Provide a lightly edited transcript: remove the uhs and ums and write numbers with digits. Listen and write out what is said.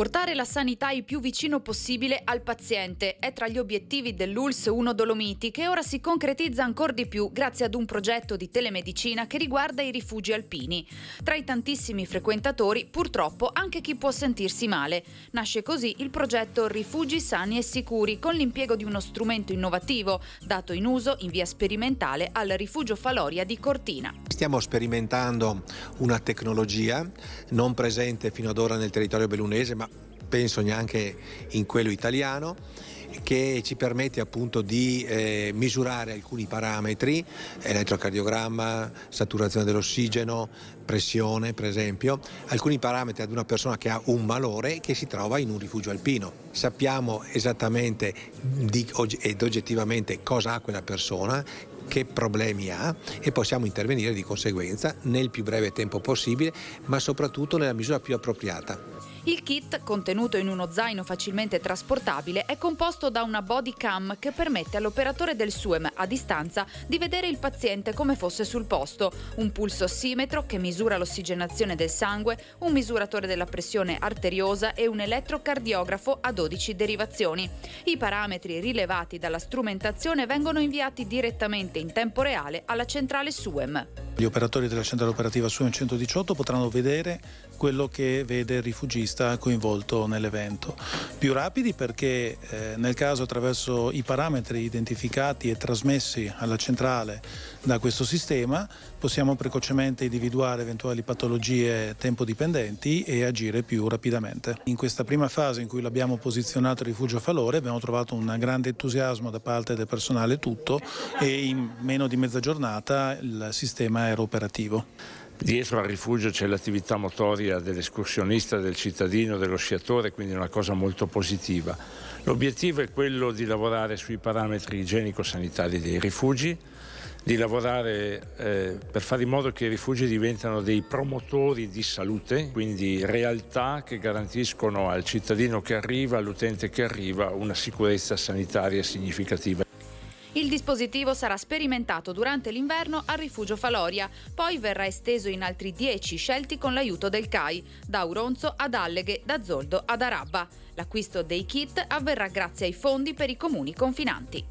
Portare la sanità il più vicino possibile al paziente è tra gli obiettivi dell'ULSS 1 Dolomiti, che ora si concretizza ancor di più grazie ad un progetto di telemedicina che riguarda i rifugi alpini. Tra i tantissimi frequentatori, purtroppo anche chi può sentirsi male. Nasce così il progetto Rifugi Sani e Sicuri, con l'impiego di uno strumento innovativo, dato in uso in via sperimentale al Rifugio Faloria di Cortina. Stiamo sperimentando una tecnologia non presente fino ad ora nel territorio bellunese, ma penso neanche in quello italiano, che ci permette appunto di misurare alcuni parametri, elettrocardiogramma, saturazione dell'ossigeno, pressione per esempio, alcuni parametri ad una persona che ha un malore che si trova in un rifugio alpino. Sappiamo esattamente ed oggettivamente cosa ha quella persona, che problemi ha, e possiamo intervenire di conseguenza nel più breve tempo possibile, ma soprattutto nella misura più appropriata. Il kit, contenuto in uno zaino facilmente trasportabile, è composto da una body cam che permette all'operatore del SUEM a distanza di vedere il paziente come fosse sul posto, un pulsossimetro che misura l'ossigenazione del sangue, un misuratore della pressione arteriosa e un elettrocardiografo a 12 derivazioni. I parametri rilevati dalla strumentazione vengono inviati direttamente in tempo reale alla centrale SUEM. Gli operatori della centrale operativa SUEM 118 potranno vedere quello che vede il rifugista coinvolto nell'evento. Più rapidi perché nel caso, attraverso i parametri identificati e trasmessi alla centrale da questo sistema, possiamo precocemente individuare eventuali patologie tempodipendenti e agire più rapidamente. In questa prima fase in cui l'abbiamo posizionato il rifugio Falore abbiamo trovato un grande entusiasmo da parte del personale tutto, e in meno di mezza giornata il sistema era operativo. Dietro al rifugio c'è l'attività motoria dell'escursionista, del cittadino, dello sciatore, quindi è una cosa molto positiva. L'obiettivo è quello di lavorare sui parametri igienico-sanitari dei rifugi, di lavorare per fare in modo che i rifugi diventano dei promotori di salute, quindi realtà che garantiscono al cittadino che arriva, all'utente che arriva, una sicurezza sanitaria significativa. Il dispositivo sarà sperimentato durante l'inverno al Rifugio Faloria, poi verrà esteso in altri 10 scelti con l'aiuto del CAI, da Auronzo ad Alleghe, da Zoldo ad Arabba. L'acquisto dei kit avverrà grazie ai fondi per i comuni confinanti.